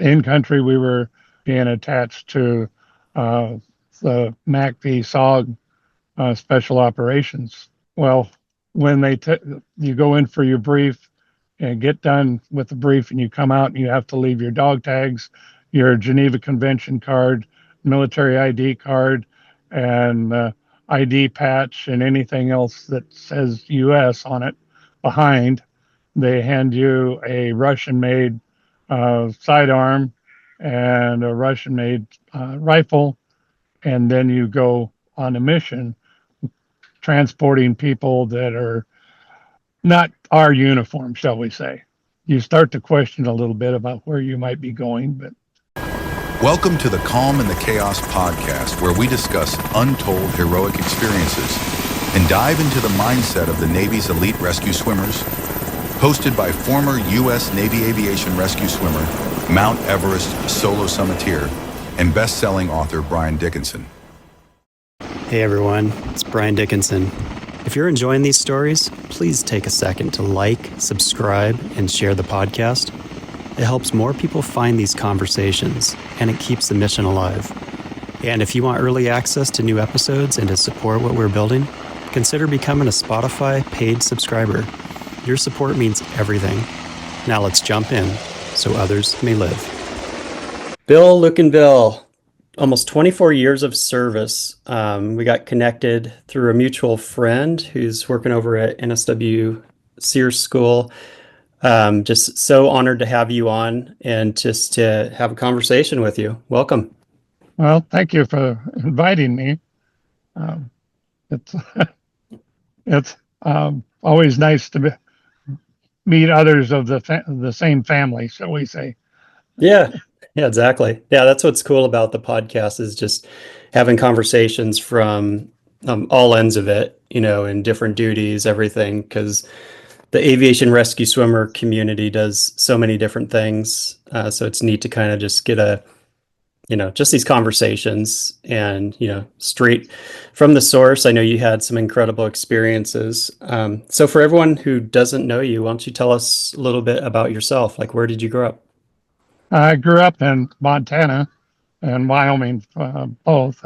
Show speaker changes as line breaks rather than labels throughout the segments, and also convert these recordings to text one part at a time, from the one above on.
in country, we were being attached to the MACV-SOG Special Operations. Well, when you go in for your brief and get done with the brief and you come out and you have to leave your dog tags, your Geneva Convention card, military ID card, and ID patch and anything else that says U.S. on it behind. They hand you a Russian-made sidearm and a Russian-made rifle, and then you go on a mission transporting people that are not our uniform, shall we say. You start to question a little bit about where you might be going, but
welcome to the Calm in the Chaos podcast, where we discuss untold heroic experiences and dive into the mindset of the Navy's elite rescue swimmers. Hosted by former U.S. Navy Aviation Rescue Swimmer, Mount Everest solo summiteer, and best-selling author Brian Dickinson.
Hey everyone, it's Brian Dickinson. If you're enjoying these stories, please take a second to like, subscribe, and share the podcast. It helps more people find these conversations, and it keeps the mission alive. And if you want early access to new episodes and to support what we're building, consider becoming a Spotify paid subscriber. Your support means everything. Now let's jump in so others may live. Bill Lukenbill, almost 24 years of service. We got connected through a mutual friend who's working over at NSW Sears School. Just so honored to have you on and just to have a conversation with you. Welcome.
Well, thank you for inviting me. It's always nice to meet others of the same family, shall we say.
Yeah, exactly. Yeah, that's what's cool about the podcast is just having conversations from all ends of it, and different duties, everything, because the Aviation Rescue Swimmer community does so many different things. So it's neat to kind of just get just these conversations and, straight from the source. I know you had some incredible experiences. So for everyone who doesn't know you, why don't you tell us a little bit about yourself? Like, where did you grow up?
I grew up in Montana and Wyoming, both.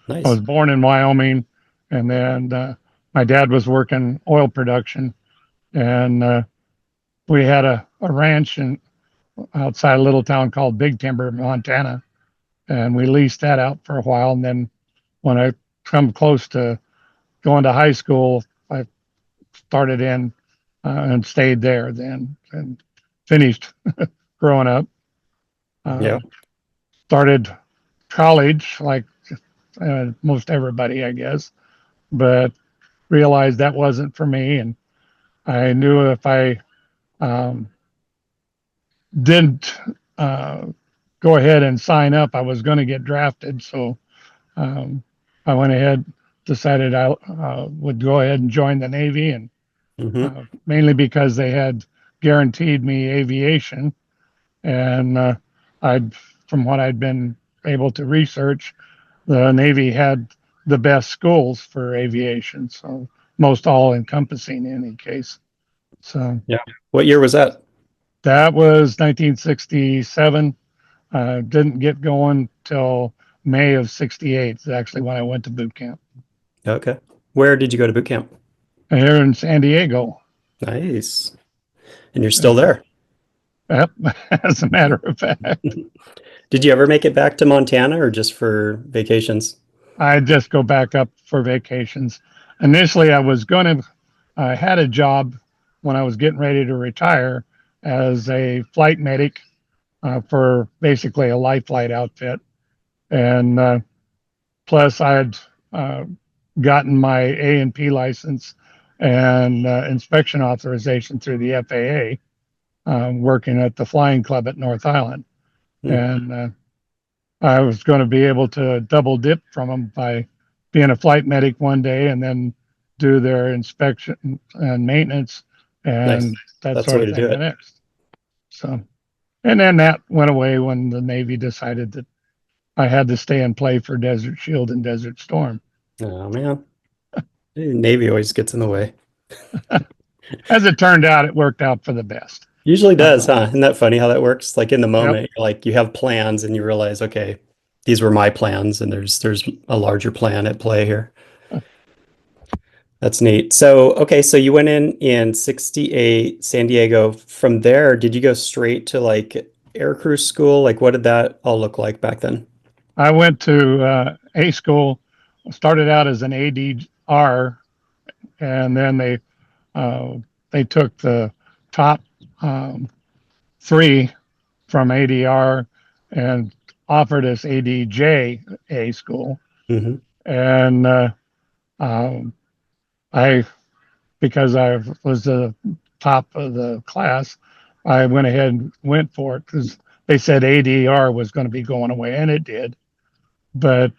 Nice.
I was born in Wyoming, and then my dad was working oil production, and we had a ranch outside a little town called Big Timber, Montana. And we leased that out for a while. And then when I come close to going to high school, I started in and stayed there then and finished growing up. Started college like most everybody, I guess, but realized that wasn't for me. And I knew if I didn't go ahead and sign up, I was going to get drafted. So I went ahead, decided I would go ahead and join the Navy, and mainly because they had guaranteed me aviation. And from what I'd been able to research, the Navy had the best schools for aviation. So most all encompassing in any case. So
yeah. What year was that?
That was 1967. Didn't get going till May of 68. Is actually when I went to boot camp.
Okay. Where did you go to boot camp?
Here in San Diego.
Nice. And you're still there?
Yep, as a matter of fact.
Did you ever make it back to Montana or just for vacations?
I just go back up for vacations. Initially, I had a job when I was getting ready to retire as a flight medic for basically a life flight outfit. And plus I had gotten my A&P license and inspection authorization through the FAA, working at the flying club at North Island. And I was going to be able to double dip from them by being a flight medic one day and then do their inspection and maintenance and
Nice.
that
That's
sort
the way
of
to do
thing
it.
the next. So, and then that went away when the Navy decided that I had to stay and play for Desert Shield and Desert Storm.
Oh man, Navy always gets in the way.
As it turned out, it worked out for the best.
Usually does,
Uh,
huh? Isn't that funny how that works? Like in the
yep.
moment, like you have plans and you realize, okay, these were my plans, and there's a larger plan at play here. That's neat. So, okay, so you went in 68, San Diego. From there, did you go straight to like aircrew school? Like what did that all look like back then?
I went to A school, started out as an ADR, and then uh, they took the top three from ADR and offered us ADJ A school.
Hmm.
And um, I, because I was the top of the class, I went ahead and went for it because they said ADR was going to be going away, and it did. But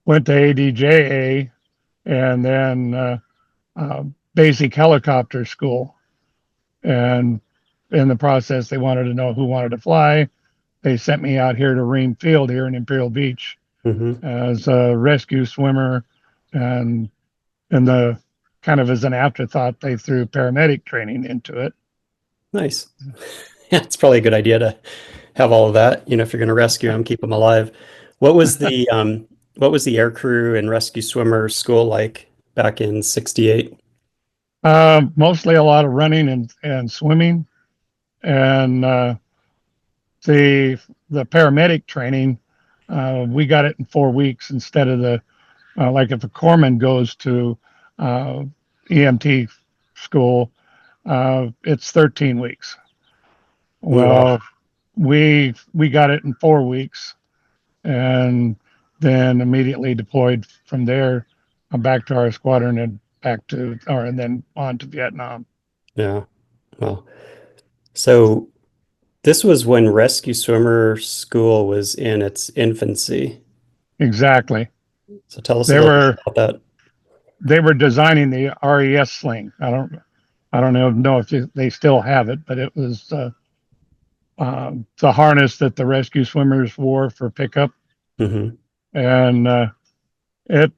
went to ADJA and then basic helicopter school. And in the process, they wanted to know who wanted to fly. They sent me out here to Ream Field here in Imperial Beach
Hmm.
as a rescue swimmer, and in the kind of as an afterthought, they threw paramedic training into it.
Nice. Yeah, it's probably a good idea to have all of that, if you're going to rescue them, keep them alive. What was the air crew and rescue swimmer school like back in 68?
Mostly a lot of running and swimming, and the the paramedic training. We got it in 4 weeks instead of the like if a corpsman goes to uh, EMT school, it's 13 weeks.
Oh, wow.
Well, we got it in 4 weeks, and then immediately deployed from there back to our squadron and back to or and then on to Vietnam.
Yeah. Well, so this was when rescue swimmer school was in its infancy.
Exactly.
So tell us a
They
little bit
were
about that.
they were designing the RES sling. I don't know if they still have it, but it was the harness that the rescue swimmers wore for pickup,
Hmm.
and it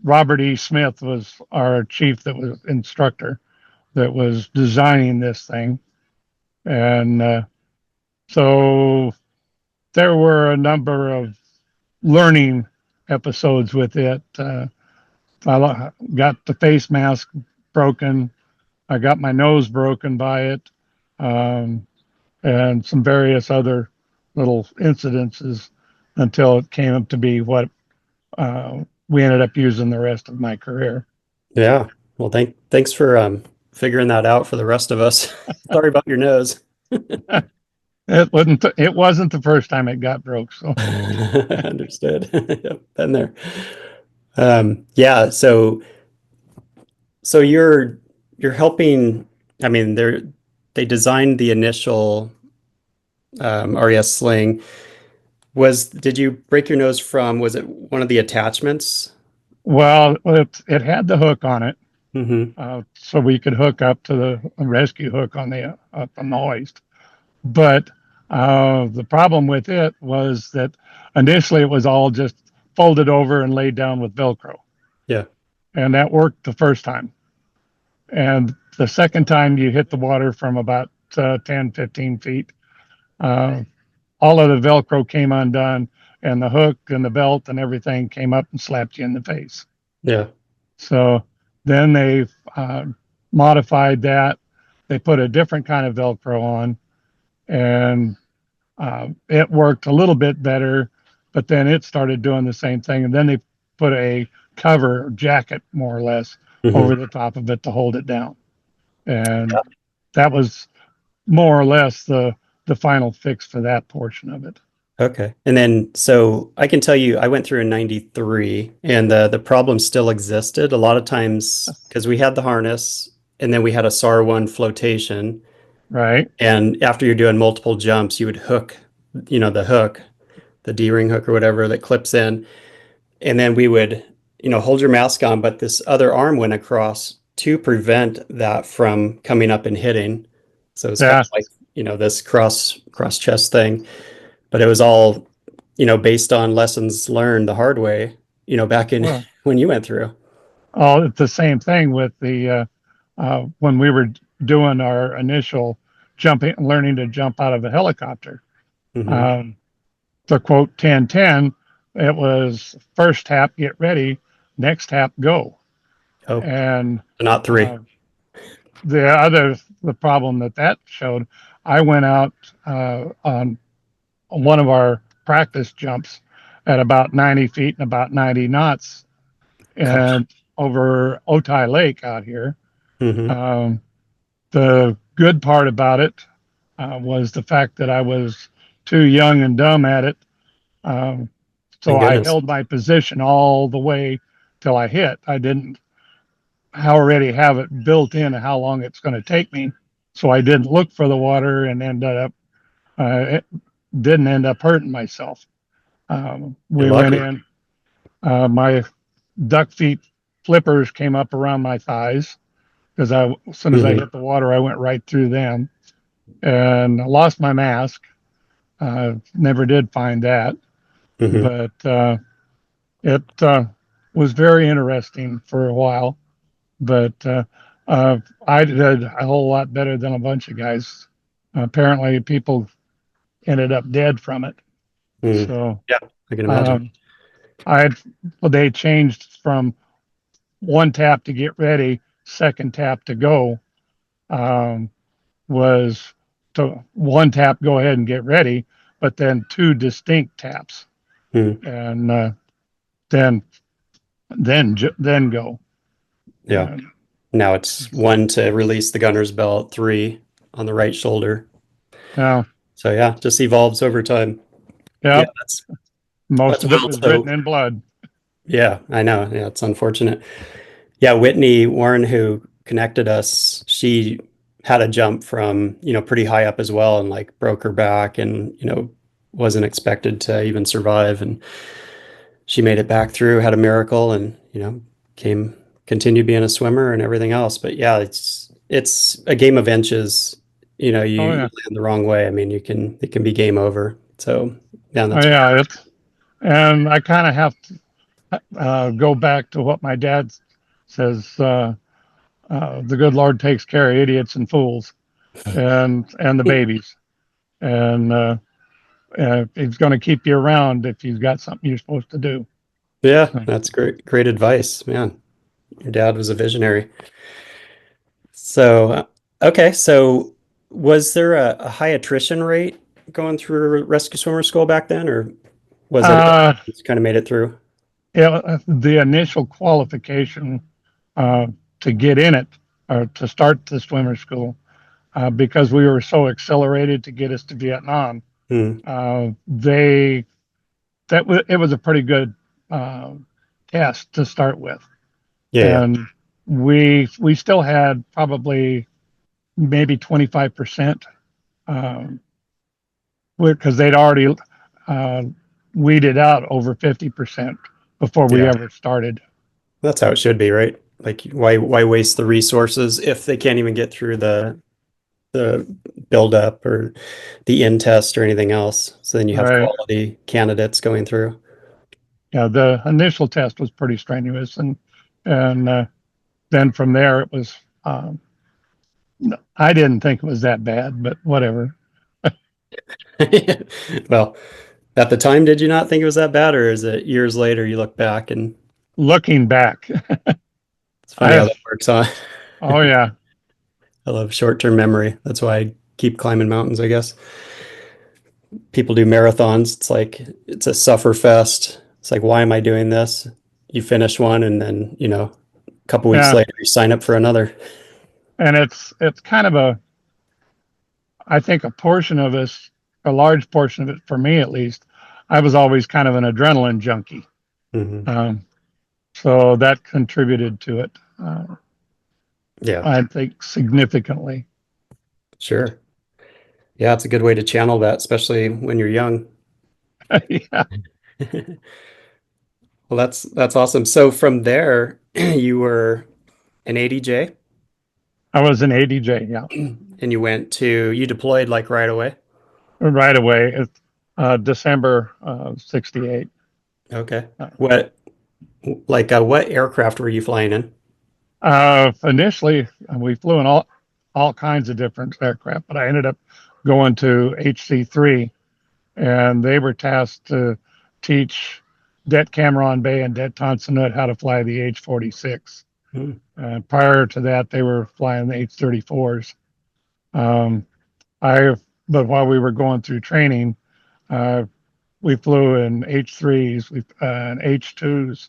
Robert E. Smith was our chief that was instructor that was designing this thing, and so there were a number of learning episodes with it. I got the face mask broken. I got my nose broken by it, um, and some various other little incidences until it came up to be what we ended up using the rest of my career.
Yeah. Well, thanks for figuring that out for the rest of us. Sorry about your nose.
It wasn't the first time it got broke. So
Understood. Yep, been there. Yeah, so you're helping. I mean, they designed the initial RES sling. Did you break your nose from, was it one of the attachments?
well, it had the hook on it,
Hmm.
so we could hook up to the rescue hook on the up on the hoist. But the problem with it was that initially it was all just folded over and laid down with Velcro,
Yeah.
and that worked the first time. And the second time you hit the water from about 10, 15 feet, uh, all of the Velcro came undone, and the hook and the belt and everything came up and slapped you in the face.
Yeah.
So then they uh, modified that. They put a different kind of Velcro on, and it worked a little bit better. But then it started doing the same thing, and then they put a cover jacket, more or less,
Hmm.
over the top of it to hold it down, and that was more or less the final fix for that portion of it.
Okay. And then, so I can tell you, I went through in 93 and the problem still existed a lot of times because we had the harness and then we had a SAR 1 flotation.
Right?
And after you're doing multiple jumps, you would hook, the hook, the D-ring hook or whatever that clips in. And then we would, hold your mask on, but this other arm went across to prevent that from coming up and hitting. So it's kind
Yeah.
of like, this cross chest thing, but it was all, based on lessons learned the hard way, back in
Well,
when you went through.
oh, it's the same thing with the when we were doing our initial jumping, learning to jump out of a helicopter.
Mm-hmm.
To quote 1010, it was first tap, get ready, next tap, go.
Oh,
And
not three.
uh, the problem that showed, I went out on one of our practice jumps at about 90 feet and about 90 knots
Gosh.
and over Otay Lake out here.
Mm-hmm.
Um, the good part about it was the fact that I was too young and dumb at it. Um, so
Thank
I
goodness.
held my position all the way till I hit. I didn't already have it built in how long it's going to take me. So I didn't look for the water and it didn't end up hurting myself.
You're
We went
lucky.
in, my duck feet flippers came up around my thighs because as soon as I
Mm-hmm.
hit the water, I went right through them and I lost my mask. Never did find that,
Mm-hmm.
but it was very interesting for a while. But I did a whole lot better than a bunch of guys. Apparently, people ended up dead from it.
Mm.
So
Yeah, I can imagine.
um, I well, they changed from one tap to get ready, second tap to go. Um, was to one tap, go ahead and get ready, but then two distinct taps,
Mm.
and then then go.
Yeah.
And
Now it's one to release the gunner's belt, three on the right shoulder.
now,
So yeah, just evolves over time. Yeah,
yep, most
that's
of it
wild.
was written
So
in blood.
yeah, I know. Yeah, it's unfortunate. Yeah, Whitney Warren, who connected us, she had a jump from, pretty high up as well and like broke her back and, wasn't expected to even survive. And she made it back through, had a miracle and, continued being a swimmer and everything else. But yeah, it's a game of inches.
Oh
You
yeah,
land the wrong way. I mean, it can be game over. So yeah,
oh
that's
yeah. And I kind of have to go back to what my dad says. The good Lord takes care of idiots and fools, and the babies, and he's going to keep you around if you've got something you're supposed to do.
yeah,
So,
that's great advice, man. Your dad was a visionary. So, okay. So, was there a high attrition rate going through rescue swimmer school back then, or was it
uh,
just kind of made it through?
yeah, the initial qualification uh, to get in it or to start the swimmer school, because we were so accelerated to get us to Vietnam,
Hmm.
they it was a pretty good uh, test to start with,
Yeah, yeah,
and we still had probably maybe 25% because they'd already uh, weeded out over 50% before we
yeah.
ever started.
That's how it should be, right? Like, why waste the resources if they can't even get through the build up or the in test or anything else? So then you have
Right.
quality candidates going through.
Yeah, the initial test was pretty strenuous, and then from there it was. I didn't think it was that bad, but whatever.
Well, at the time, did you not think it was that bad, or is it years later you look back and
Looking back,
it's funny how
I
that works, huh?
oh yeah,
I love short-term memory. That's why I keep climbing mountains, I guess. People do marathons. It's like it's a suffer fest. It's like, why am I doing this? You finish one and then, a couple weeks
yeah,
later you sign up for another.
and it's kind of I think a portion of us, a large portion of it for me at least, I was always kind of an adrenaline junkie.
Hmm.
Um, so that contributed to it,
Yeah,
I think, significantly.
sure. Yeah, it's a good way to channel that, especially when you're young.
Yeah,
Well, that's awesome. So from there, you were an ADJ
I was an ADJ, yeah,
and you deployed like right away.
right away. December 68.
Okay.
Uh,
What aircraft were you flying in?
Initially, we flew all kinds of different aircraft, but I ended up going to HC3, and they were tasked to teach Det Cameron Bay and Det Tonsanut how to fly the H-46. Prior to that, they were flying the H-34s. Um, but while we were going through training, we flew in H-3s, and H-2s.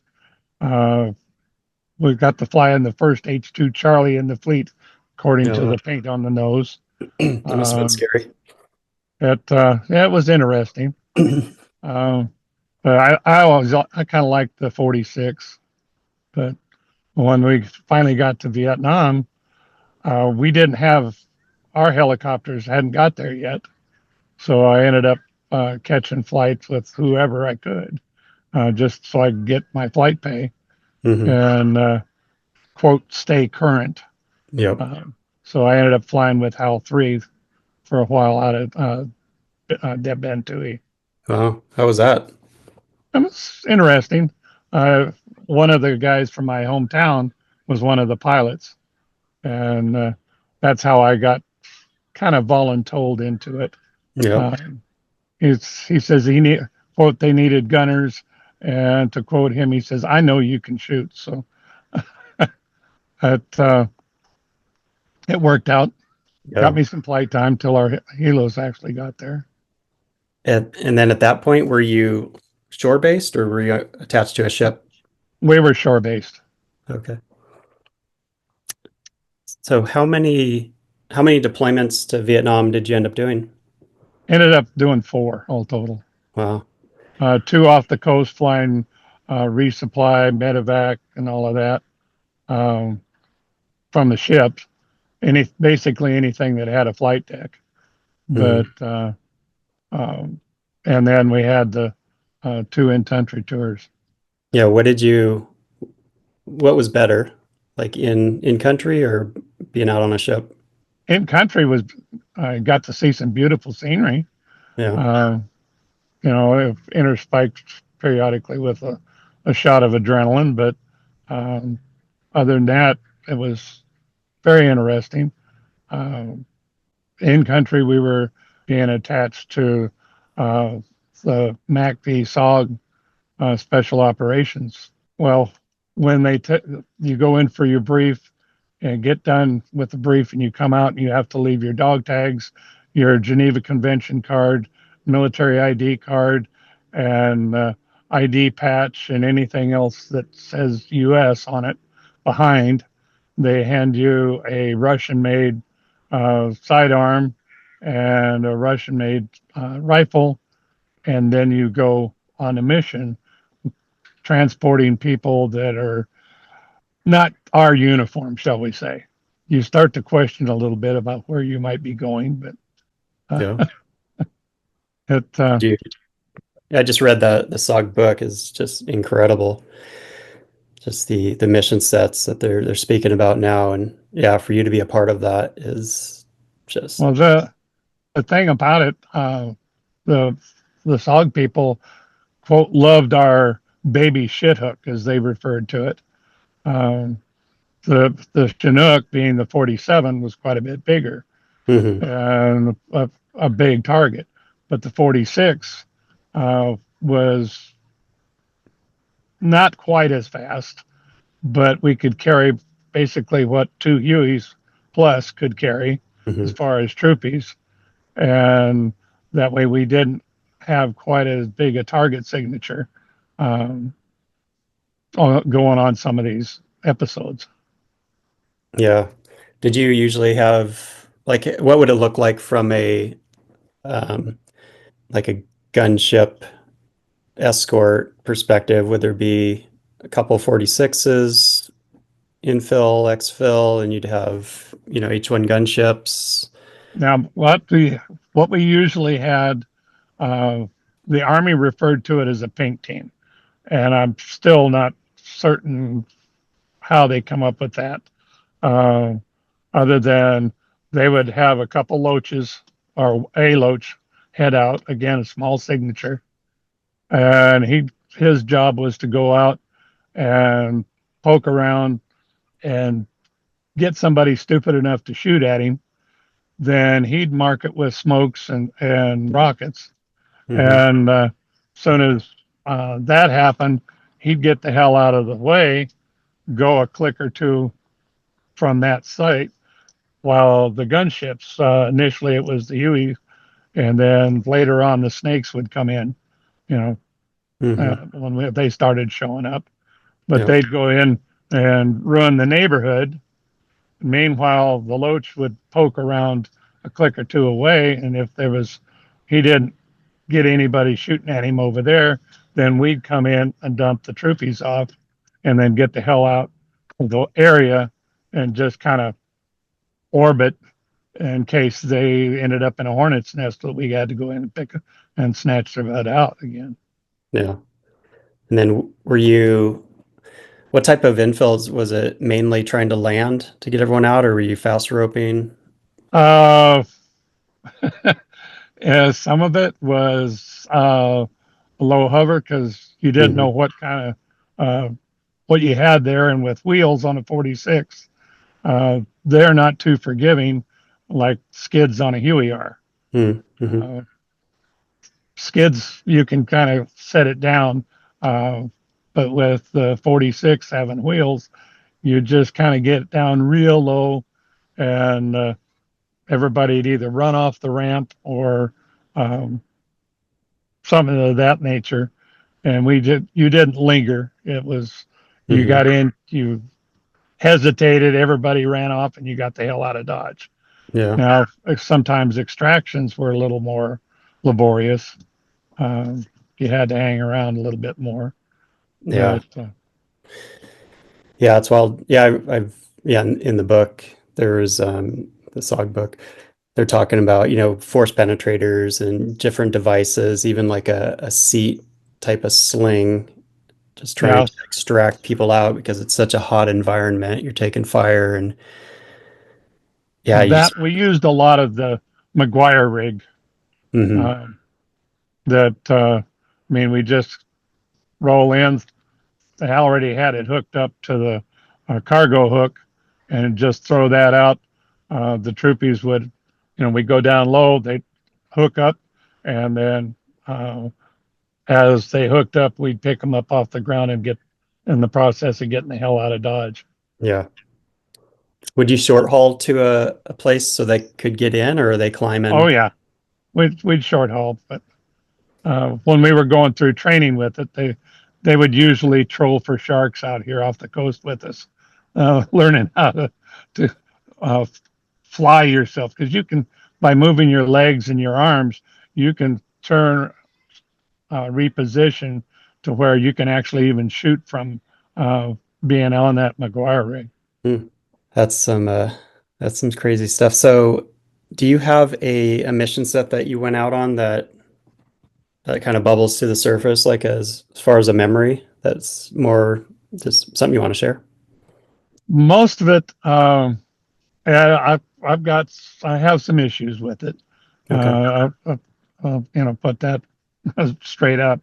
We got to fly in the first H-2 Charlie in the fleet, according to the paint on the nose.
That must have been scary.
It was interesting. But I kind of liked the 46. But when we finally got to Vietnam, we didn't have our helicopters hadn't got there yet, so I ended up catching flights with whoever I could, just so I could get my flight pay and quote stay current.
Yep.
So I ended up flying with HAL 3 for a while out of Deb Ben Tui.
Wow, how was that?
It was interesting. One of the guys from my hometown was one of the pilots, and that's how I got kind of voluntold into it.
Yeah.
He says quote, they needed gunners, and to quote him, he says, "I know you can shoot." So it worked out.
Yeah.
Got me some flight time till our helos actually got there.
And then at that point, were you shore based or were you attached to a ship?
We were shore based.
Okay. So how many deployments to Vietnam did you end up doing?
Ended up doing 4 all total.
Wow.
2 off the coast flying resupply, medevac, and all of that from the ships. Basically anything that had a flight deck. But and then we had the 2 in-country tours.
Yeah. What was better, like in country or being out on a ship?
In country was I got to see some beautiful scenery.
Yeah.
Interspiked periodically with a shot of adrenaline, but other than that, it was very interesting. In country, we were being attached to the MACV-SOG Special Operations. Well, when you go in for your brief and get done with the brief, and you come out and you have to leave your dog tags, your Geneva Convention card, military ID card, and ID patch, and anything else that says U.S. on it behind. They hand you a Russian-made sidearm and a Russian-made rifle, and then you go on a mission transporting people that are not our uniform, shall we say. You start to question a little bit about where you might be going, but
yeah. I just read the SOG book is just incredible. Just the mission sets that they're speaking about now, and yeah, for you to be a part of that is just
the thing about it. The SOG people quote loved our baby shit hook, as they referred to it. The Chinook, being the 47, was quite a bit bigger and a big target, but the 46 was not quite as fast, but we could carry basically what 2 Hueys plus could carry as far as troopies, and that way we didn't have quite as big a target signature going on some of these episodes.
Yeah. Did you usually have, like, what would it look like from a like a gunship escort perspective? Would there be a couple 46s, infil, exfil, and you'd have, H-1 gunships?
Now, what we usually had, the Army referred to it as a pink team, and I'm still not certain how they come up with that. Other than they would have a couple loaches or a loach head out, again, a small signature, and his job was to go out and poke around and get somebody stupid enough to shoot at him, then he'd mark it with smokes and rockets.
Mm-hmm.
And soon as that happened, he'd get the hell out of the way, go a click or two from that site, while the gunships, initially it was the Huey, and then later on the Snakes would come in, you know,
Mm-hmm.
when they started showing up. But
Yeah.
they'd go in and ruin the neighborhood. Meanwhile, the Loach would poke around a click or two away, and if he didn't get anybody shooting at him over there, then we'd come in and dump the troopies off, and then get the hell out of the area and just kind of orbit in case they ended up in a hornet's nest that we had to go in and pick and snatch their butt out again.
Yeah. And then what type of infills was it? Mainly trying to land to get everyone out, or were you fast roping?
Uh, some of it was low hover because you didn't
Mm-hmm.
know what kind of what you had there, and with wheels on a 46, they're not too forgiving like skids on a Huey are.
Mm-hmm.
Uh, Skids, you can kind of set it down, uh, but with the 46 having wheels, you just kind of get it down real low, and everybody'd either run off the ramp or um, something of that nature. And you didn't linger. It was, you
Mm-hmm.
got in, you hesitated, everybody ran off, and you got the hell out of Dodge.
Yeah.
Now, sometimes extractions were a little more laborious. You had to hang around a little bit more,
Yeah.
but
Yeah. It's wild. Yeah. Yeah. In the book, there's the SOG book. They're talking about, force penetrators and different devices, even like a seat type of sling, just trying
yeah,
to extract people out because it's such a hot environment. You're taking fire and yeah, you just,
that we used a lot of the McGuire rig.
hmm
Um, that I mean, we just roll in. They already had it hooked up to the cargo hook, and just throw that out. The troopies would, we go down low, they hook up, and then as they hooked up, we'd pick them up off the ground and get in the process of getting the hell out of Dodge.
yeah. Would you short haul to a place so they could get in, or are they
Oh
climbing?
yeah, we'd short haul, but when we were going through training with it, they would usually troll for sharks out here off the coast with us, learning how to uh, fly yourself, because you can, by moving your legs and your arms, you can turn, reposition to where you can actually even shoot from uh, being on that McGuire rig.
Hmm. That's some that's some crazy stuff. So, do you have a mission set that you went out on that kind of bubbles to the surface, like as far as a memory? That's more just something you want to share?
Most of it, I've got, I have some issues with it.
Okay.
Put that straight up.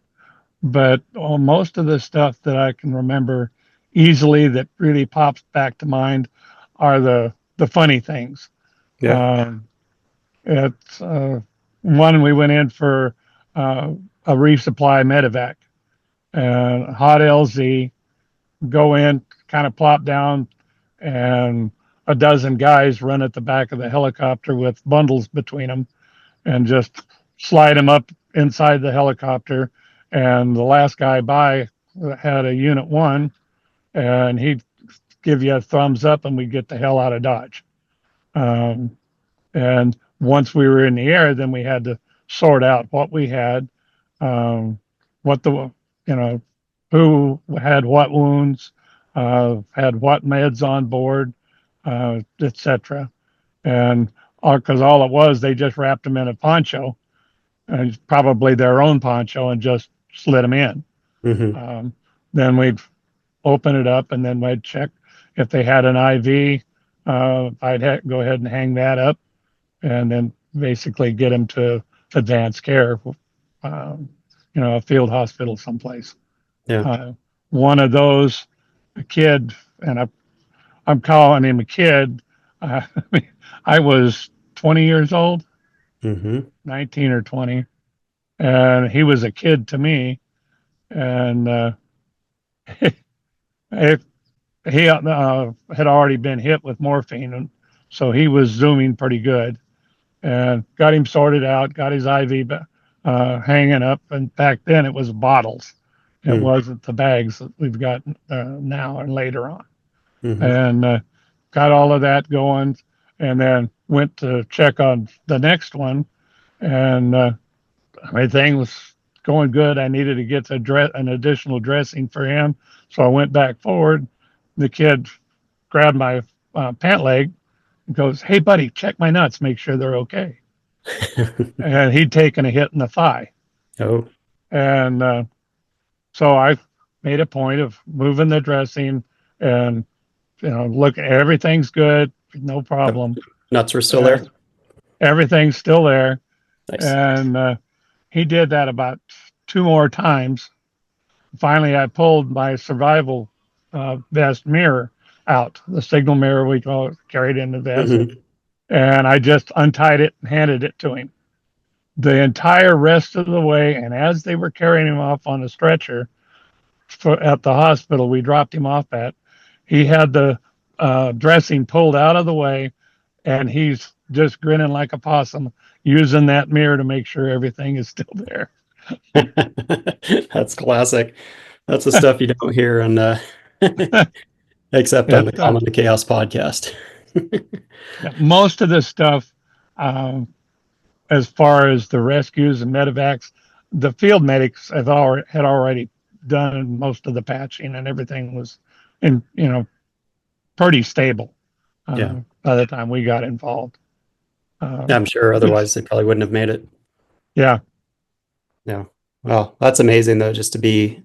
But most of the stuff that I can remember easily that really pops back to mind are the funny things.
Yeah.
Um, it's one, we went in for a resupply medevac, and hot LZ, go in, kind of plop down, and a dozen guys run at the back of the helicopter with bundles between them, and just slide them up inside the helicopter. And the last guy by had a Unit 1, and he'd give you a thumbs up, and we'd get the hell out of Dodge. Um, and once we were in the air, then we had to sort out what we had, what the, you know, who had what wounds, had what meds on board, etc. And because all it was, they just wrapped them in a poncho, and probably their own poncho, and just slid them in.
hmm
Um, then we'd open it up, and then we'd check if they had an IV. Go ahead and hang that up, and then basically get them to advanced care, um, a field hospital someplace.
Yeah.
One of those, a kid, and I'm calling him a kid. I mean, I was 20 years old,
Mm-hmm.
19 or 20, and he was a kid to me. And if he had already been hit with morphine, and so he was zooming pretty good. And got him sorted out, got his IV hanging up. And back then it was bottles. It wasn't the bags that we've got now and later on.
Mm-hmm.
And got all of that going, and then went to check on the next one, and everything was going good. I needed to get an additional dressing for him, so I went back forward. The kid grabbed my pant leg and goes, "Hey, buddy, check my nuts, make sure they're okay." And he'd taken a hit in the thigh.
Oh.
And so I made a point of moving the dressing and, look, everything's good, no problem.
Nuts were still there?
Everything's still there.
Nice.
And he did that about 2 more times. Finally, I pulled my survival vest mirror out, the signal mirror we carried in the vest.
Mm-hmm.
And I just untied it and handed it to him. The entire rest of the way, and as they were carrying him off on a stretcher at the hospital we dropped him off at, he had the dressing pulled out of the way, and he's just grinning like a possum, using that mirror to make sure everything is still there.
That's classic. That's the stuff you don't hear on except on the Calm in the Chaos podcast.
Most of this stuff, as far as the rescues and medevacs, the field medics had already done most of the patching, and everything was pretty stable by the time we got involved.
I'm sure otherwise they probably wouldn't have made it.
Yeah.
Well, that's amazing though, just to be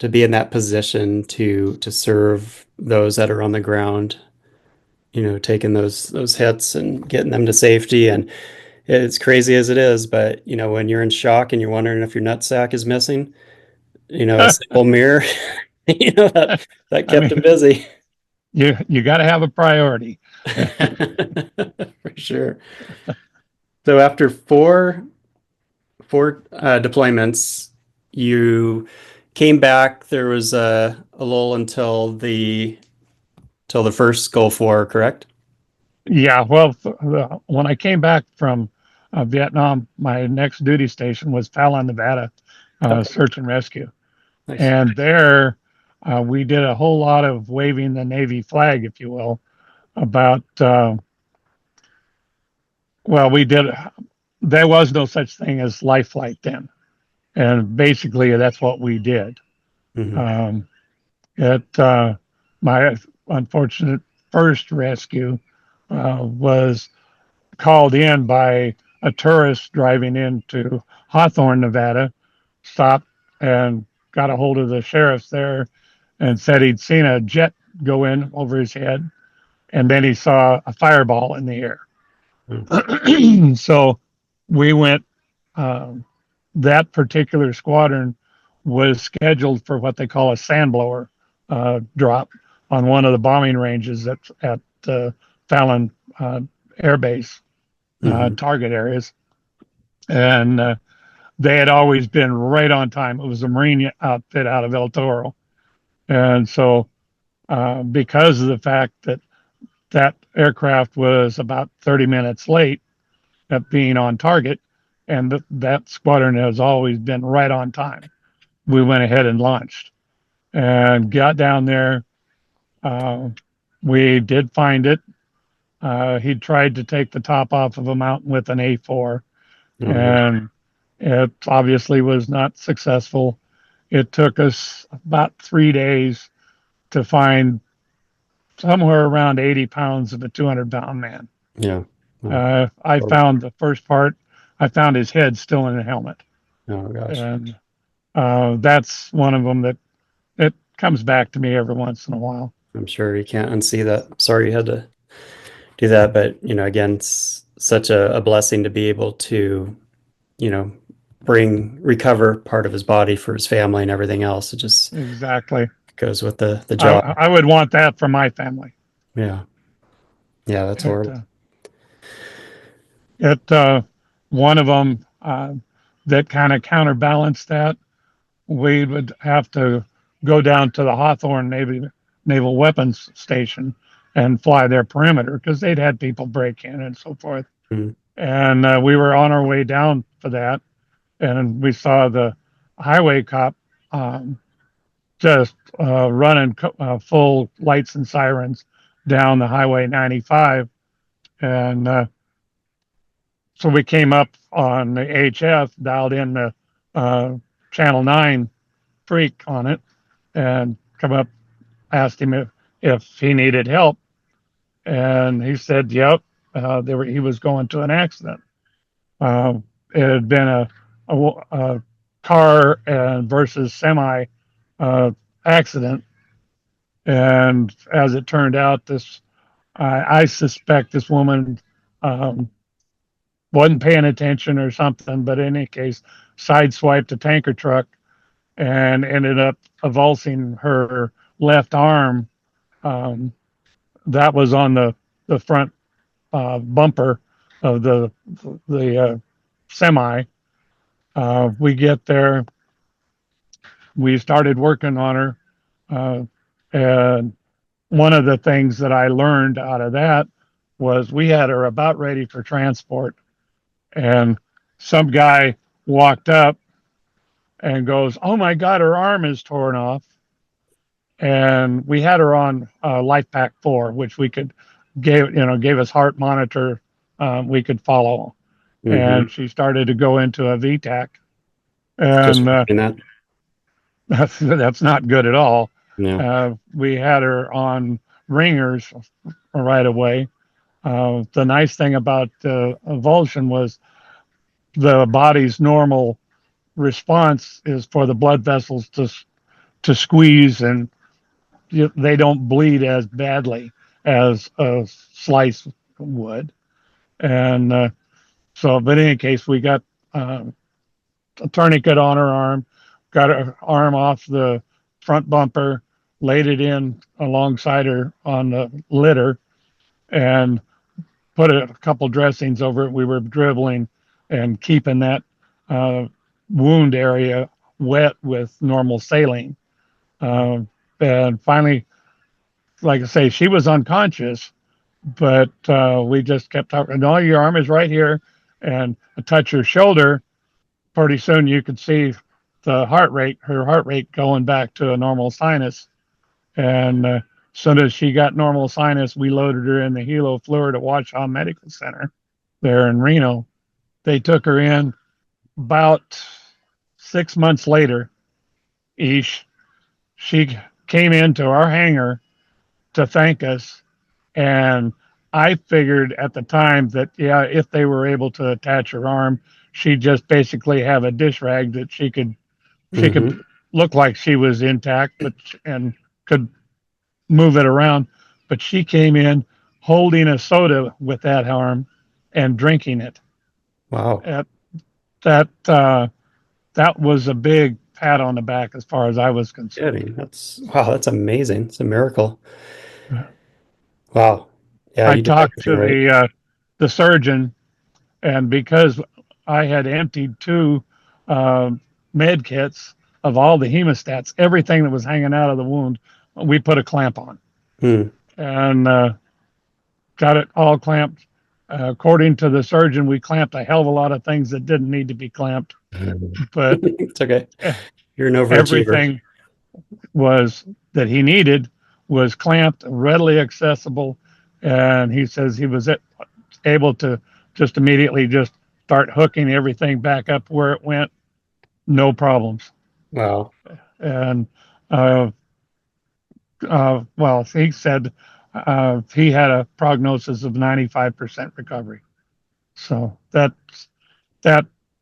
in that position to serve those that are on the ground, taking those hits and getting them to safety. And it's crazy as it is, but when you're in shock and you're wondering if your nutsack is missing, a simple mirror, that kept him busy.
You got to have a priority.
For sure. So after four deployments, you came back. There was a lull until the first Gulf War, correct?
Yeah. Well, when I came back from Vietnam, my next duty station was Fallon, Nevada, search and rescue.
Nice.
And there we did a whole lot of waving the Navy flag, if you will, about, there was no such thing as life flight then. And basically that's what we did.
Mm-hmm.
My unfortunate first rescue was called in by a tourist driving into Hawthorne, Nevada, stopped and got a hold of the sheriffs there and said he'd seen a jet go in over his head, and then he saw a fireball in the air. Mm-hmm. So we went, that particular squadron was scheduled for what they call a sandblower drop on one of the bombing ranges at Fallon Air Base target areas. And they had always been right on time. It was a Marine outfit out of El Toro. And so because of the fact that aircraft was about 30 minutes late at being on target, and that squadron has always been right on time, we went ahead and launched and got down there. We did find it. He tried to take the top off of a mountain with an A4, and it obviously was not successful. It took us about 3 days to find somewhere around 80 pounds of a 200-pound man.
Yeah.
I found the first part. I found his head still in the helmet.
Oh gosh.
And that's one of them that it comes back to me every once in a while.
I'm sure you can't unsee that. Sorry you had to do that, but again, it's such a blessing to be able to, recover part of his body for his family and everything else. It just
exactly.
Goes with the job.
I would want that for my family.
Yeah. Yeah, that's
It,
horrible.
one of them that kind of counterbalanced that, we would have to go down to the Hawthorne Naval Weapons Station and fly their perimeter because they'd had people break in and so forth.
Mm.
And we were on our way down for that, and we saw the highway cop just running full lights and sirens down the Highway 95. And so we came up on the HF, dialed in the Channel 9 freak on it, and come up, asked him if he needed help. And he said, yep, he was going to an accident. It had been a car versus semi accident. And as it turned out, I suspect this woman wasn't paying attention or something, but in any case, sideswiped a tanker truck and ended up avulsing her left arm. That was on the front bumper of the semi. We get there, we started working on her, and one of the things that I learned out of that was we had her about ready for transport, and some guy walked up and goes, "Oh my God, her arm is torn off." And we had her on Life Pack 4, which we could gave us heart monitor, we could follow, and she started to go into a VTAC, and
that.
that's not good at all.
Yeah.
We had her on ringers right away. The nice thing about avulsion was the body's normal response is for the blood vessels to squeeze, and they don't bleed as badly as a slice would. And so, but in any case, we got a tourniquet on her arm, got her arm off the front bumper, laid it in alongside her on the litter, and put a couple dressings over it. We were dribbling and keeping that wound area wet with normal saline. And finally, like I say, she was unconscious, but we just kept talking. No, your arm is right here, and I touch her shoulder. Pretty soon, you could see her heart rate going back to a normal sinus. And as soon as she got normal sinus, we loaded her in the Hilo Florida Washoe Medical Center there in Reno. They took her in about 6 months later. She came into our hangar to thank us, and I figured at the time that if they were able to attach her arm, she'd just basically have a dish rag that she could look like she was intact, and could move it around. But she came in holding a soda with that arm and drinking it.
Wow.
That was a big pat on the back as far as I was concerned.
That's amazing. It's a miracle. Wow. Yeah,
I talked to the surgeon, and because I had emptied 2 med kits of all the hemostats, everything that was hanging out of the wound, we put a clamp on, and got it all clamped. According to the surgeon, we clamped a hell of a lot of things that didn't need to be clamped, but
it's okay. You're an overachiever.
Everything was that he needed was clamped, readily accessible, and he says he was able to just immediately just start hooking everything back up where it went, no problems.
Wow.
And well, he said he had a prognosis of 95% recovery, so that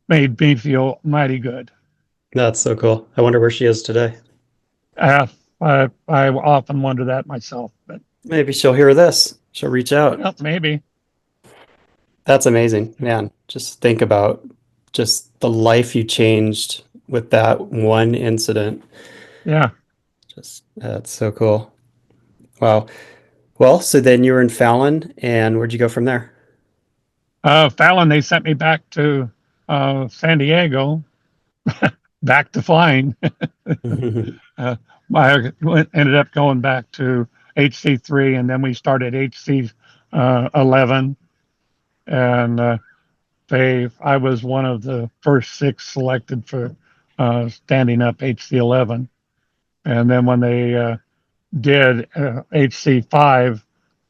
made me feel mighty good.
That's so cool. I wonder where she is today.
I often wonder that myself, but
maybe she'll hear this. She'll reach out.
Well, maybe.
That's amazing, man. Just think about just the life you changed with that one incident.
Yeah.
That's so cool. Wow. Well, so then you were in Fallon, and where'd you go from there?
Fallon, they sent me back to San Diego, back to flying. uh, ended up going back to HC3, and then we started HC 11, and I was one of the first 6 selected for standing up HC 11, and then when they did HC 5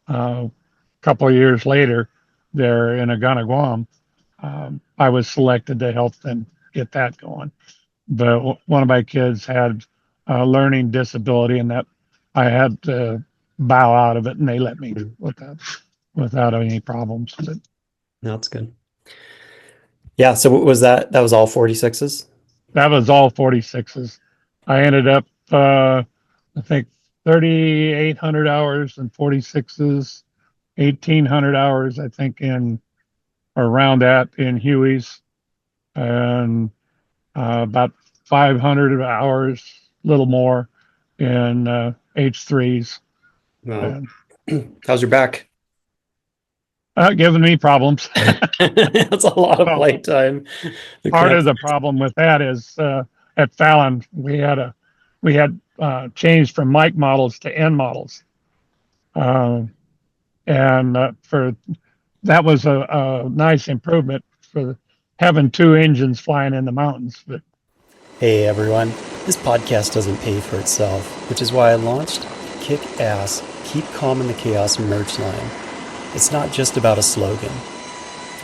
a couple of years later, there in Agana, Guam, I was selected to help them get that going. But one of my kids had a learning disability, and that I had to bow out of it, and they let me without any problems. But
That's good. Yeah. So what was that? That was all 46s?
that was all 46s. I ended up, I think, 3,800 hours in 46s, 1,800 hours, I think, in around that in Hueys, and about 500 hours, a little more, in H3s.
Wow.
And
How's your back?
giving me problems.
That's a lot of
Well,
flight time.
part of the problem with that is at Fallon we had changed from mic models to N models, and for that was a nice improvement for having 2 engines flying in the mountains. But
Hey everyone, this podcast doesn't pay for itself, which is why I launched Kick Ass, Keep Calm in the Chaos merch line. It's not just about a slogan.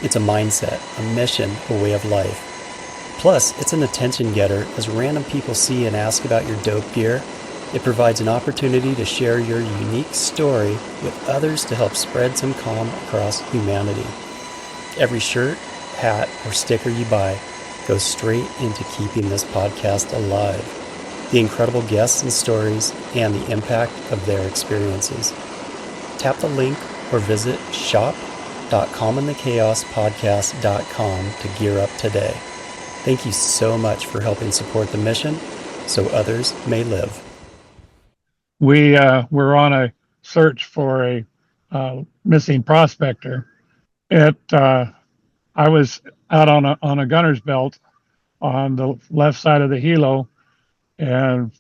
It's a mindset, a mission, a way of life. Plus, it's an attention getter as random people see and ask about your dope gear. It provides an opportunity to share your unique story with others to help spread some calm across humanity. Every shirt, hat, or sticker you buy goes straight into keeping this podcast alive, the incredible guests and stories, and the impact of their experiences. Tap the link or visit shop.calminthechaospodcast.com to gear up today. Thank you so much for helping support the mission so others may live.
we were on a search for a missing prospector. I was out on a gunner's belt on the left side of the helo and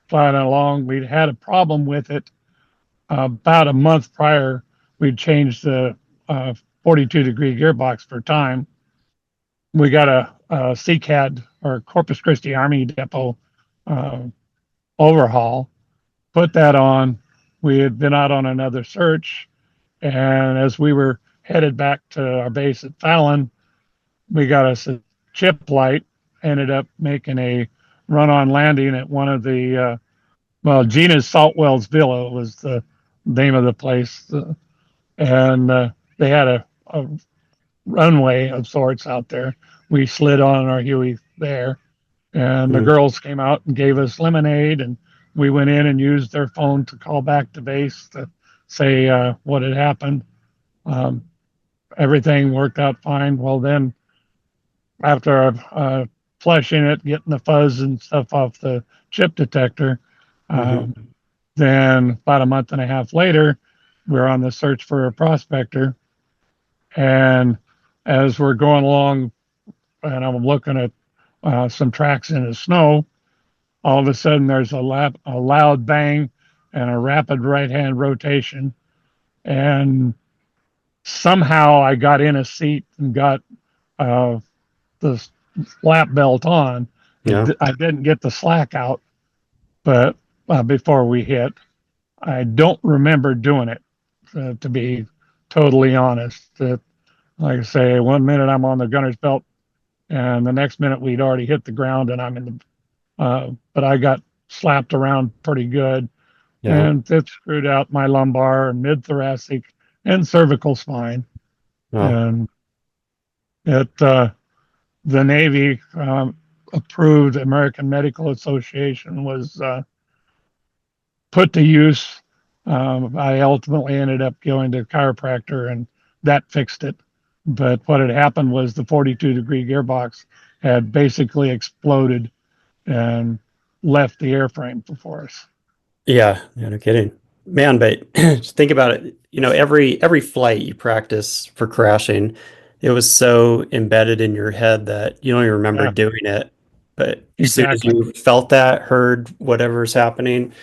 flying along. We'd had a problem with it about a month prior. We'd changed the 42-degree gearbox for time. We got a CCAD, or Corpus Christi Army Depot, overhaul. Put that on. We had been out on another search, and as we were headed back to our base at Fallon, we got us a chip light. Ended up making a run-on landing at one of the Gina's Saltwell's Villa was the name of the place, and they had a runway of sorts out there. We slid on our Huey there, and the girls came out and gave us lemonade, and we went in and used their phone to call back to base to say what had happened. Everything worked out fine. Well, then after flushing it, getting the fuzz and stuff off the chip detector, then about a month and a half later, we're on the search for a prospector. And as we're going along, and I'm looking at some tracks in the snow, all of a sudden there's a loud bang and a rapid right-hand rotation. And somehow I got in a seat and got the lap belt on.
Yeah.
I didn't get the slack out, but before we hit, I don't remember doing it, to be totally honest. Like I say, one minute I'm on the gunner's belt, and the next minute we'd already hit the ground, and I'm in the. But I got slapped around pretty good, and it screwed out my lumbar and mid-thoracic and cervical spine. And the Navy approved American Medical Association was put to use. I ultimately ended up going to a chiropractor, and that fixed it. But what had happened was the 42-degree gearbox had basically exploded and left the airframe for us.
Yeah, yeah, no kidding. Man, but just think about it. Every flight you practice for crashing, it was so embedded in your head that you don't even remember
Yeah,
doing it. But as soon as
exactly.
you felt that, heard whatever's happening,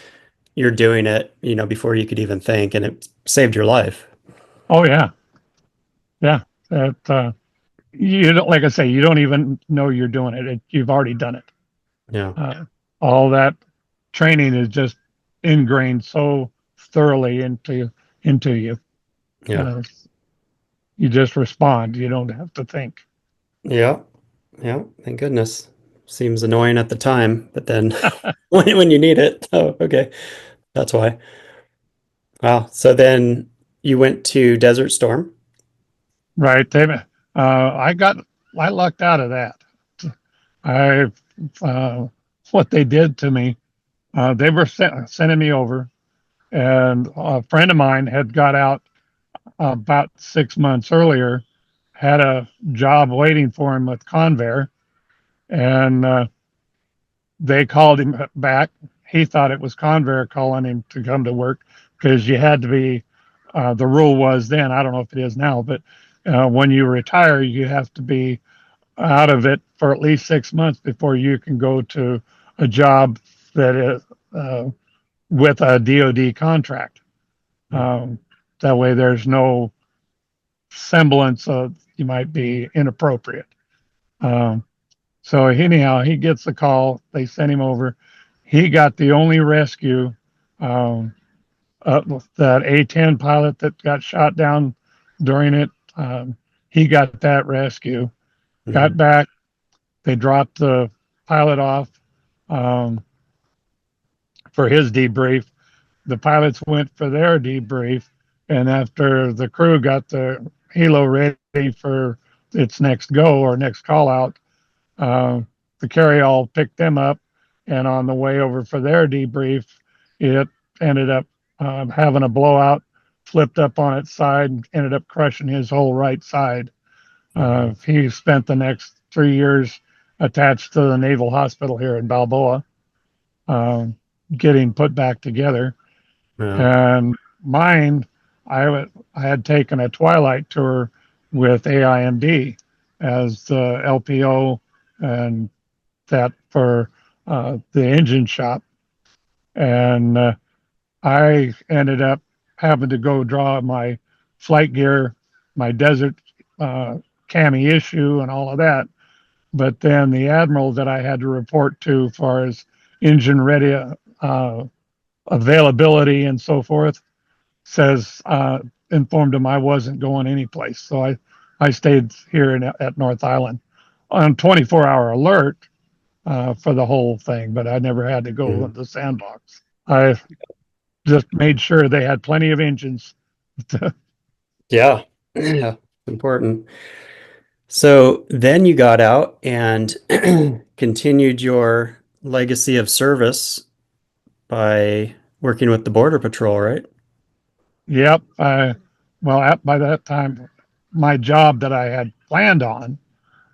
you're doing it, before you could even think, and it saved your life.
Oh yeah, yeah. That you don't, like I say, you don't even know you're doing it. You've already done it.
Yeah,
Uh, all that training is just ingrained so thoroughly into you.
yeah,
Uh, you just respond. You don't have to think.
yeah, yeah. Thank goodness. Seems annoying at the time, but then when you need it, oh, okay, that's why. Wow. So then you went to Desert Storm.
Right. I got, I lucked out of that. I, what they did to me, they were sending me over, and a friend of mine had got out about 6 months earlier, had a job waiting for him with Convair, and they called him back. He thought it was Convair calling him to come to work because you had to be. The rule was then, I don't know if it is now, but when you retire, you have to be out of it for at least 6 months before you can go to a job that is with a DoD contract.
Mm.
Um, that way, there's no semblance of you might be inappropriate. Um, so anyhow, he gets the call. They sent him over. He got the only rescue. Um, that A-10 pilot that got shot down during it. He got that rescue. Got
Mhm.
back. They dropped the pilot off um, for his debrief. The pilots went for their debrief, and after the crew got the helo ready for its next go or next call out, uh, the carry-all picked them up, and on the way over for their debrief, it ended up having a blowout, flipped up on its side, and ended up crushing his whole right side.
Oh, wow.
He spent the next 3 years attached to the Naval Hospital here in Balboa, um, getting put back together.
Yeah.
And mine, I had taken a twilight tour with AIMD as the LPO and that for the engine shop. And I ended up having to go draw my flight gear, my desert cami issue, and all of that. But then the admiral that I had to report to, as far as engine ready availability and so forth, says informed him I wasn't going anyplace. So I stayed here at North Island on 24-hour alert for the whole thing, but I never had to go in
Mhm.
the sandbox. I just made sure they had plenty of engines.
Yeah. Yeah. Important. So then you got out and continued your legacy of service by working with the Border Patrol, right?
Yep. By that time, my job that I had planned on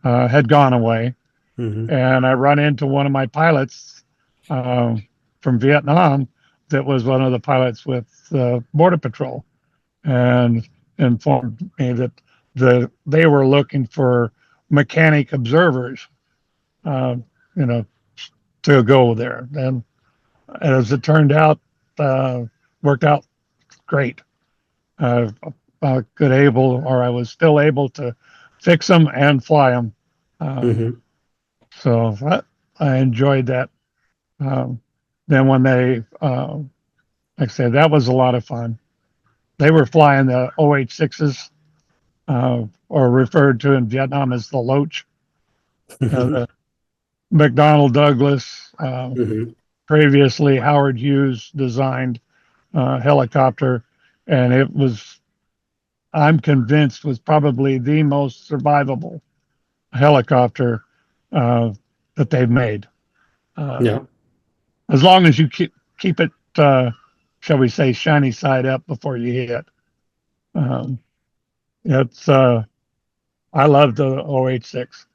had gone away,
Hmm.
and I run into one of my pilots um, from Vietnam that was one of the pilots with the Border Patrol, and informed me that they were looking for mechanic observers, uh, you know, to go there. And as it turned out, uh, worked out great. Uh, could able, or I was still able to fix them and fly them. Um,
Hmm.
so I enjoyed that. Um, then when like I said, that was a lot of fun. They were flying the OH-6s, or referred to in Vietnam as the Loach, the McDonnell Douglas,
Hmm.
previously Howard Hughes designed helicopter, and it was, I'm convinced, was probably the most survivable helicopter uh, that they've made. Uh,
Yeah.
as long as you keep it, shall we say, shiny side up before you hit. Um, it's I love the OH-6,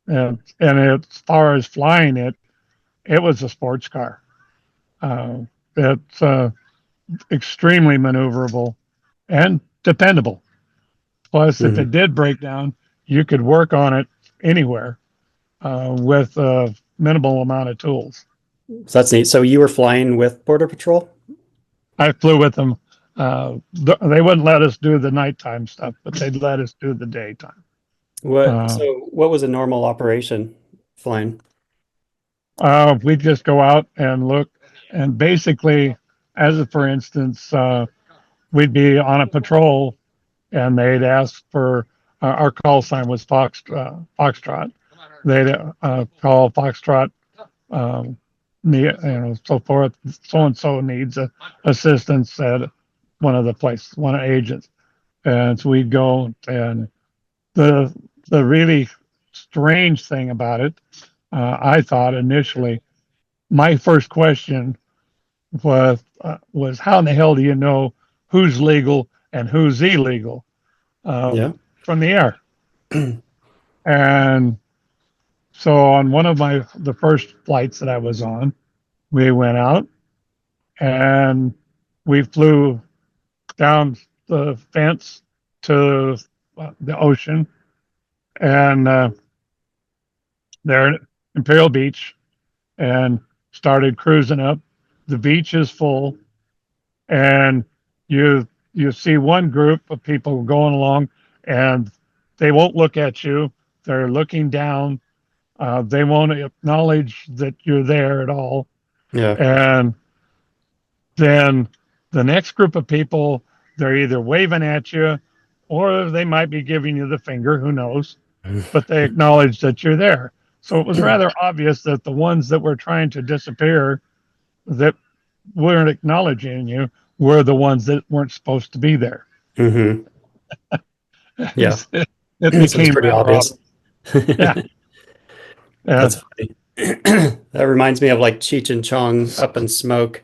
and as far as flying it, it was a sports car. It's extremely maneuverable and dependable. Plus, if it did break down, you could work on it anywhere with a minimal amount of tools.
So that's neat. So you were flying with Border Patrol?
I flew with them. They wouldn't let us do the nighttime stuff, but they'd let us do the daytime.
What was a normal operation flying?
We'd just go out and look, and basically, for instance, we'd be on a patrol, and they'd ask for our call sign was Foxtrot. They'd call Foxtrot, so forth. So and so needs assistance at one of the agents, and so we'd go. And the really strange thing about it, I thought initially, my first question was how in the hell do you know who's legal and who's illegal from the air? And so on one of the first flights that I was on, we went out and we flew down the fence to the ocean, and there in Imperial Beach, and started cruising up. The beach is full, and you see one group of people going along, and they won't look at you. They're looking down. They won't acknowledge that you're there at all.
Yeah.
And then the next group of people, they're either waving at you or they might be giving you the finger, who knows, but they acknowledge that you're there. So it was rather obvious that the ones that were trying to disappear, that weren't acknowledging you, were the ones that weren't supposed to be there.
Mm-hmm. Yeah.
It became
pretty obvious.
Yeah.
That's funny. That reminds me of like Cheech and Chong Up in Smoke,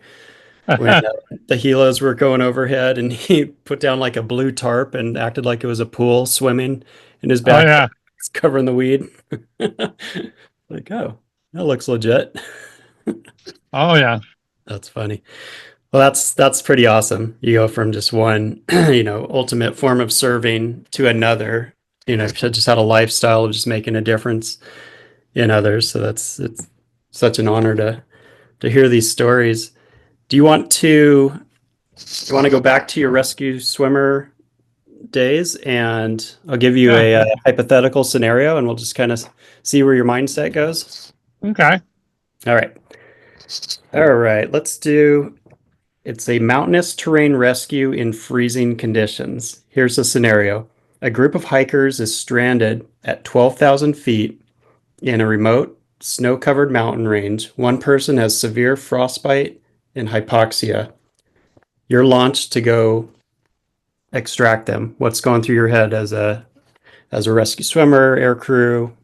when the helos were going overhead and he put down like a blue tarp and acted like it was a pool swimming in his back.
Oh, yeah.
It's covering the weed. Like, oh, that looks legit.
Oh, yeah.
That's funny. Well, that's pretty awesome. You go from just one, ultimate form of serving to another, just had a lifestyle of just making a difference in others. So it's such an honor to hear these stories. Do you want to go back to your rescue swimmer days, and I'll give you a hypothetical scenario, and we'll just kind of see where your mindset goes?
Okay.
All right. It's a mountainous terrain rescue in freezing conditions. Here's the scenario. A group of hikers is stranded at 12,000 feet in a remote, snow-covered mountain range. One person has severe frostbite and hypoxia. You're launched to go extract them. What's going through your head as a rescue swimmer, air crew?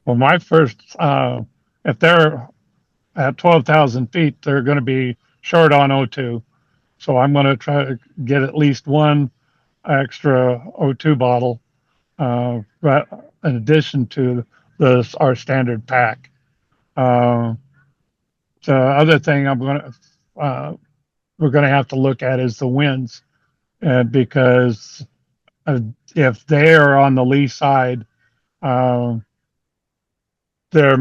Well, my first, if they're at 12,000 feet, they're going to be short on O2. So I'm going to try to get at least one extra O2 bottle, in addition to our standard pack. The other thing we're going to have to look at is the winds, because if they are on the lee side, we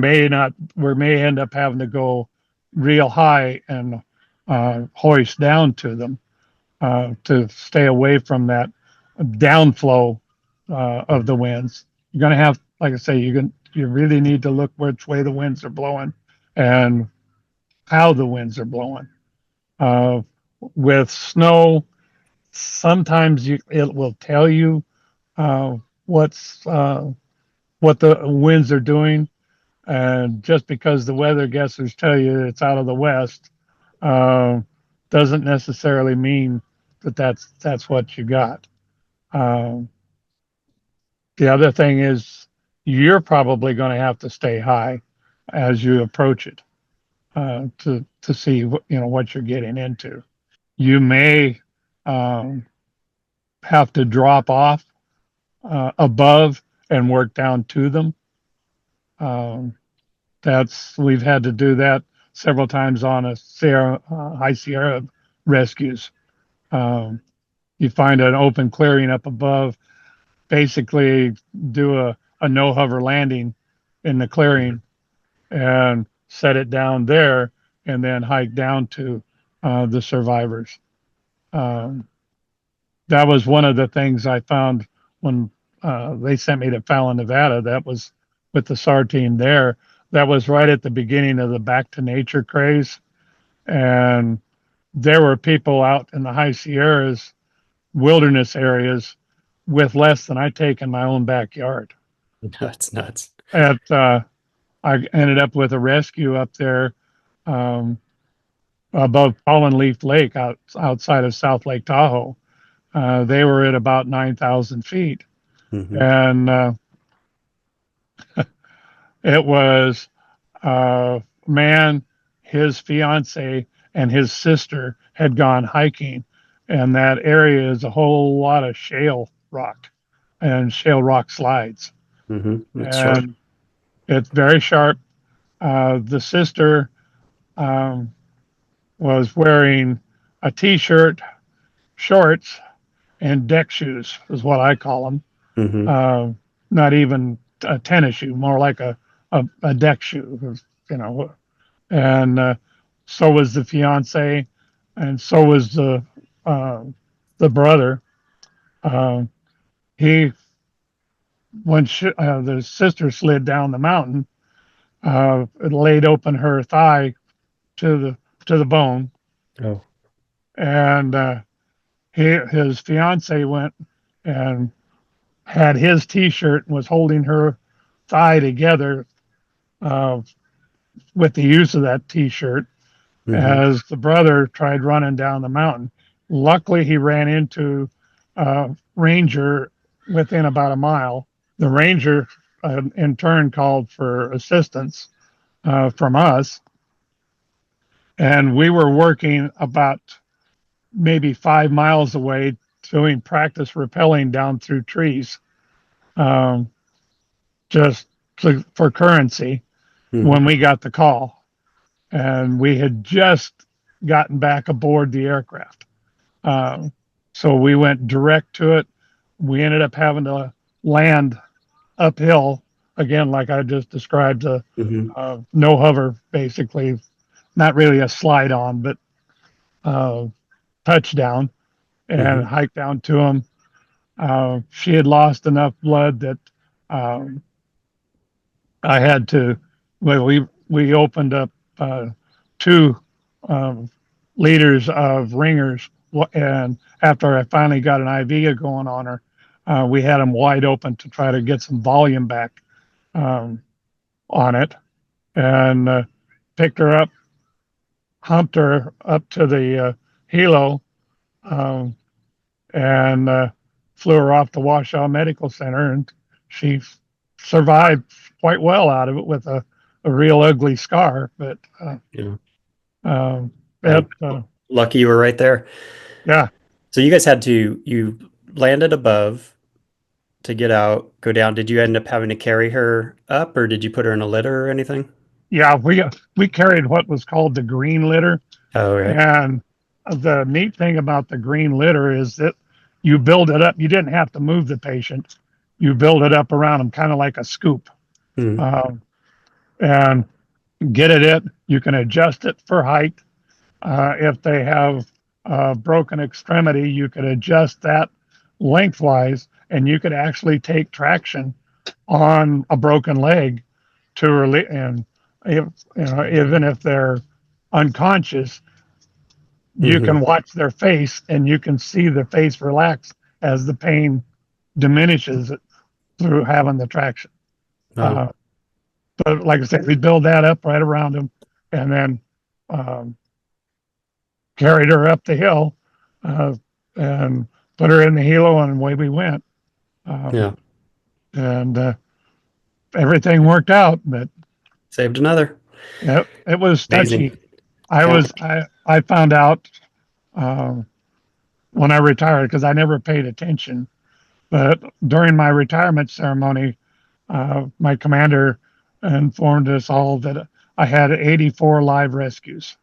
may end up having to go real high and hoist down to them to stay away from that downflow of the winds. You're going to have, like I say, you really need to look which way the winds are blowing and how the winds are blowing. With snow, sometimes it will tell you what the winds are doing, and just because the weather guessers tell you it's out of the west, doesn't necessarily mean that's what you got. The other thing is you're probably going to have to stay high as you approach it to see what you're getting into. You may have to drop off above and work down to them. We've had to do that several times on a Sierra, High Sierra rescues. Um, you find an open clearing up above, basically do a no hover landing in the clearing and set it down there and then hike down to the survivors. Um, that was one of the things I found when they sent me to Fallon, Nevada. That was with the SAR team there. That was right at the beginning of the back to nature craze. And there were people out in the high Sierras, wilderness areas, with less than I take in my own backyard.
That's nuts.
I ended up with a rescue up there above Fallen Leaf Lake outside of South Lake Tahoe. They were at about 9,000 feet.
Mm-hmm.
And it was a man, his fiance, and his sister had gone hiking. And that area is a whole lot of shale rock and shale rock slides.
Mm-hmm.
And it's very sharp. The sister was wearing a t-shirt, shorts, and deck shoes is what I call them.
Mm-hmm.
Not even a tennis shoe, more like a deck shoe, you know. And so was the fiance, and so was the brother. He when the sister slid down the mountain, it laid open her thigh to the bone.
Oh.
And his fiance went and had his t-shirt and was holding her thigh together with the use of that t-shirt as the brother tried running down the mountain. Luckily, he ran into a ranger within about a mile. The ranger, in turn, called for assistance from us. And we were working about maybe 5 miles away doing practice rappelling down through trees just for currency when we got the call. And we had just gotten back aboard the aircraft. So we went direct to it. We ended up having to land uphill again, like I just described, no hover, basically, not really a slide on, but touchdown, and hike down to him. She had lost enough blood that I had to. Well, we opened up 2 liters of ringers, and after I finally got an IV going on her, we had them wide open to try to get some volume back on it, and picked her up, humped her up to the helo, and flew her off to Washoe Medical Center, and she survived quite well out of it with a real ugly scar. But
lucky you were right there.
Yeah.
So you guys you landed above to get out, go down. Did you end up having to carry her up, or did you put her in a litter or anything?
Yeah, we carried what was called the green litter.
Oh, right.
And the neat thing about the green litter is that you build it up. You didn't have to move the patient. You build it up around them, kind of like a scoop. And get it in. You can adjust it for height. If they have a broken extremity, you could adjust that lengthwise, and you could actually take traction on a broken leg to relieve. And even if they're unconscious, you can watch their face, and you can see the face relax as the pain diminishes through having the traction. But like I said, we build that up right around them, and then carried her up the hill and put her in the helo, and away we went. And everything worked out, but
saved another.
Yep, it was touchy.
Amazing.
I found out when I retired, because I never paid attention, but during my retirement ceremony, my commander informed us all that I had 84 live rescues.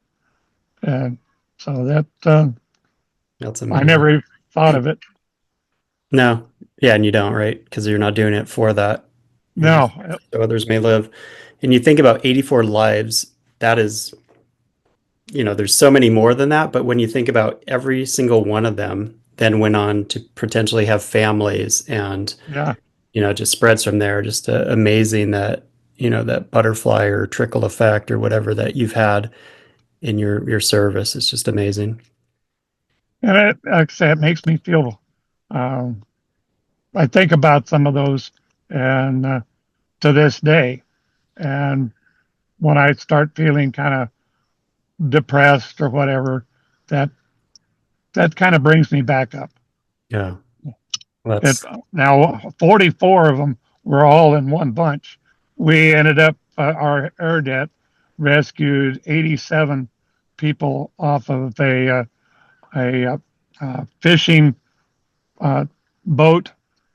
And so
That's
I
amazing.
never even thought of it.
No, yeah, and you don't, right? Because you're not doing it for that. You're just
No,
so others may live. And you think about 84 lives, that is, there's so many more than that. But when you think about every single one of them, then went on to potentially have families and,
yeah.
it just spreads from there. Just amazing that, that butterfly or trickle effect or whatever that you've had in your service. It's just amazing.
And like I say, it makes me feel, um, I think about some of those and to this day. And when I start feeling kind of depressed or whatever, that that kind of brings me back up.
Yeah. Well,
It,
that's,
now 44 of them were all in one bunch. We ended up our air debt rescued 87 people off of a fishing boat.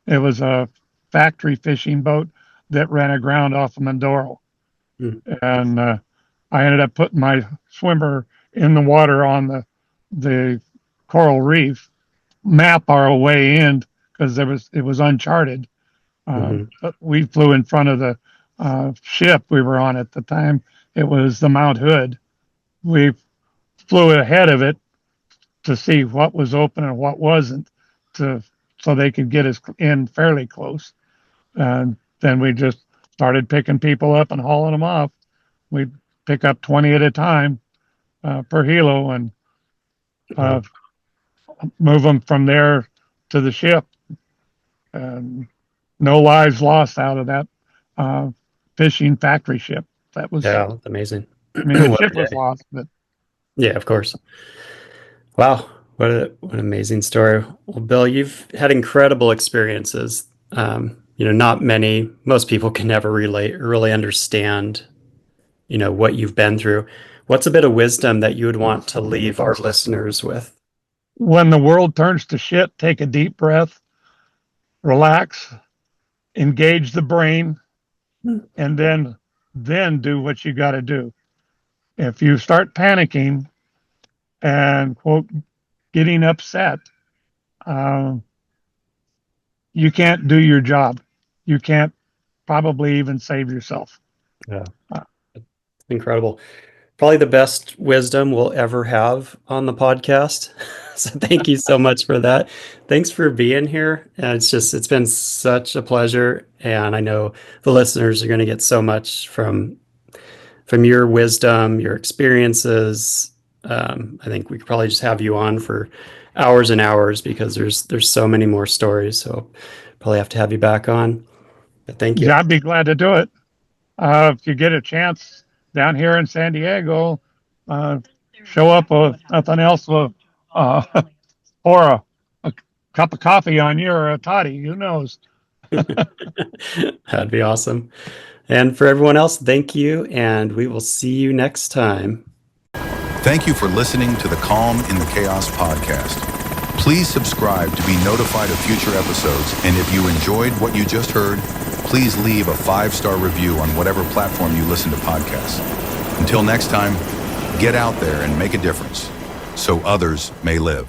It was a factory fishing boat that ran aground off of Mindoro.
mm,
And I ended up putting my swimmer in the water on the coral reef, map our way in because it was uncharted.
mhm,
But we flew in front of the ship we were on at the time. It was the Mount Hood. We flew ahead of it to see what was open and what wasn't, to so they could get us in fairly close. And then we just started picking people up and hauling them off. We'd pick up 20 at a time per helo and uh,
wow,
move them from there to the ship. And no lives lost out of that fishing factory ship. That was,
yeah, that's amazing.
I mean, the
What a
ship was
day.
lost, but
Yeah, of course. Wow, what an amazing story. Well, Bill, you've had incredible experiences. Not many, most people can never relate or really understand, what you've been through. What's a bit of wisdom that you would want to leave our listeners with?
when the world turns to shit, take a deep breath, relax, engage the brain, and then do what you got to do. If you start panicking and quote getting upset, um, you can't do your job. You can't probably even save yourself.
Yeah,
Uh,
incredible. Probably the best wisdom we'll ever have on the podcast. So thank you so much for that. Thanks for being here. And it's been such a pleasure. And I know the listeners are going to get so much from your wisdom, your experiences. I think we could probably just have you on for hours and hours because there's so many more stories. So probably have to have you back on. But thank you.
yeah, I'd be glad to do it. If you get a chance down here in San Diego, uh, show up with nothing else, uh, or a cup of coffee on you or a toddy. Who knows?
That'd be awesome. And for everyone else, thank you, and we will see you next time.
Thank you for listening to the Calm in the Chaos podcast. Please subscribe to be notified of future episodes, and if you enjoyed what you just heard, please leave a 5-star review on whatever platform you listen to podcasts. Until next time, get out there and make a difference so others may live.